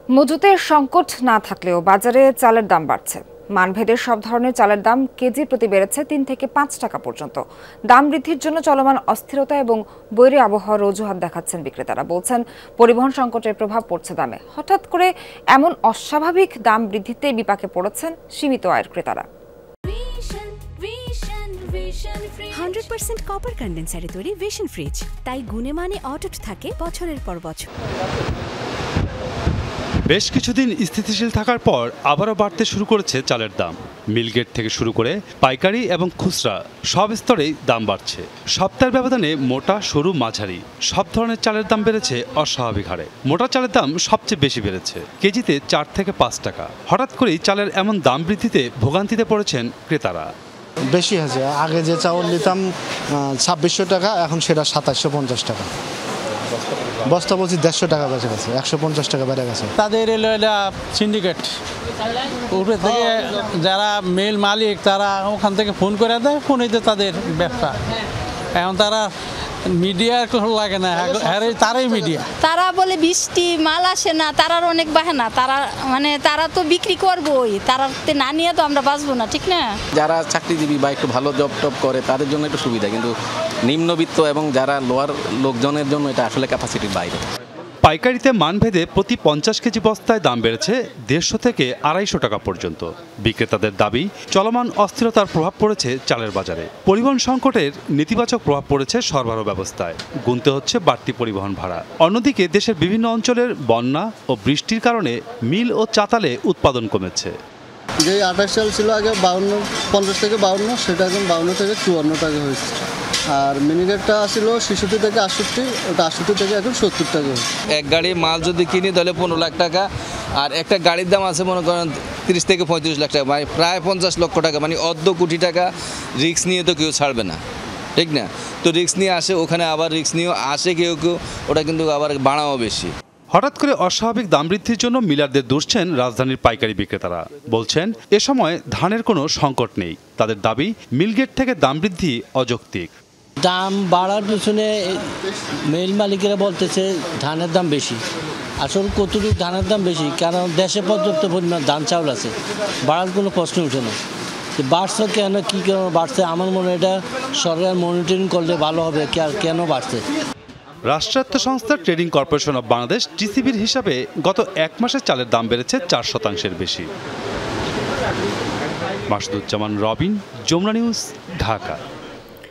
মজুতের সংকট না থাকলেও বাজারে চালের দাম বাড়ছে। মানভেদে সব ধরনের চালের দাম কেজি প্রতি বেড়েছে ৩ থেকে ৫ টাকা পর্যন্ত। দাম বৃদ্ধির জন্য চলমান অস্থিরতা এবং বৈরী আবহাওয়ার অজুহাত দেখাচ্ছেন বিক্রেতারা। বলছেন পরিবহন সংকটের প্রভাব পড়ছে দামে। হঠাৎ করে এমন অস্বাভাবিক দাম বৃদ্ধিতে বিপাকে পড়েছেন সীমিত আয়ের ক্রেতারা। 100% কপার কন্ডেন্সারে তৈরি ভিশন ফ্রিজ, তাই গুণে মানে অটুট থাকে বছরের পর বছর। বেশ কিছুদিন স্থিতিশীল থাকার পর আবারও বাড়তে শুরু করেছে চালের দাম। মিলগেট থেকে শুরু করে পাইকারি এবং খুচরা সব স্তরেই দাম বাড়ছে। সপ্তাহের ব্যবধানে মোটা, সরু, মাঝারি সব ধরনের চালের দাম বেড়েছে অস্বাভাবিক হারে। মোটা চালের দাম সবচেয়ে বেশি বেড়েছে, কেজিতে ৪ থেকে ৫ টাকা। হঠাৎ করেই চালের এমন দাম বৃদ্ধিতে ভোগান্তিতে পড়েছেন ক্রেতারা। বেশি হয়েছে। আগে যে চাউল নিতাম ২৬০০ টাকা, এখন সেটা ২৭৫০ টাকা। বস্তা বলছি ১৫০ টাকা বেড়ে গেছে, ১৫০ টাকা বেড়ে গেছে। তাদের সিন্ডিকেট উপরে থেকে যারা মেল মালিক তারা ওখান থেকে ফোন করে দেয়, ফোনেতে তাদের ব্যবসা। এখন তারা মিডিয়া লাগে না, তারাই মিডিয়া। তারা বলে বৃষ্টি মাল আসে না, তারার অনেক বাহানা। তারা তো বিক্রি করবোই, তারা না নিয়ে তো আমরা বাঁচবো না, ঠিক না? যারা চাকরিজীবী বা একটু ভালো জব টব করে তাদের জন্য একটু সুবিধা, কিন্তু নিম্নবিত্ত এবং যারা লোয়ার লোকজনের জন্য এটা আসলে ক্যাপাসিটির বাইরে। পাইকারিতে মানভেদে প্রতি ৫০ কেজি বস্তায় দাম বেড়েছে ১৫০ থেকে ২৫০ টাকা পর্যন্ত। বিক্রেতাদের দাবি, চলমান অস্থিরতার প্রভাব পড়েছে চালের বাজারে। পরিবহন সংকটের নেতিবাচক প্রভাব পড়েছে সরবরাহ ব্যবস্থায়, গুনতে হচ্ছে বাড়তি পরিবহন ভাড়া। অন্যদিকে দেশের বিভিন্ন অঞ্চলের বন্যা ও বৃষ্টির কারণে মিল ও চাতালে উৎপাদন কমেছে। যে ২৮ চাল ছিল আগে ৫০ থেকে ৫২, সেটা এখন ৫২ থেকে ৫৪ টাকা হয়েছে। আর মিনিকেটটা আসছিল ৬৬ থেকে ৬৮, ওটা ৬৮ থেকে এখন ৭০ টাকা। এক গাড়ি মাল যদি কিনি তাহলে ১৫ লাখ টাকা, আর একটা গাড়ির দাম আছে মনে করেন ৩০ থেকে ৩৫ লাখ টাকা, মানে প্রায় ৫০ লক্ষ টাকা, মানে অর্ধ কোটি টাকা রিস্ক নিয়ে তো কেউ ছাড়বে না, ঠিক না? তো রিস্ক নিয়ে আসে, ওখানে আবার রিস্ক নিয়েও আসে কেউ, ওটা কিন্তু আবার বাড়াও বেশি। হঠাৎ করে অস্বাভাবিক দাম বৃদ্ধির জন্য মিলারদের দুষছেন রাজধানীর পাইকারি বিক্রেতারা। বলছেন এ সময় ধানের কোনো সংকট নেই। তাদের দাবি, মিলগেট থেকে দাম বৃদ্ধি অযৌক্তিক। দাম বাড়ার পিছনে মিল মালিকেরা বলতেছে ধানের দাম বেশি। আসলে কতটুকু ধানের দাম বেশি, কারণ দেশে পর্যাপ্ত পরিমাণ ধান চাউল আছে, বাড়ার কোনো প্রশ্ন ওঠে না। বাড়ছে কেন, কী কেন বাড়ছে, আমার মনে হয় এটা সরকার মনিটরিং করলে ভালো হবে, কেন বাড়ছে। রাষ্ট্রায়ত্ত সংস্থা ট্রেডিং কর্পোরেশন অব বাংলাদেশ টিসিবির হিসাবে গত এক মাসে চালের দাম বেড়েছে ৪% বেশি। মাসুদুজ্জামান রবিন, যমুনা নিউজ, ঢাকা।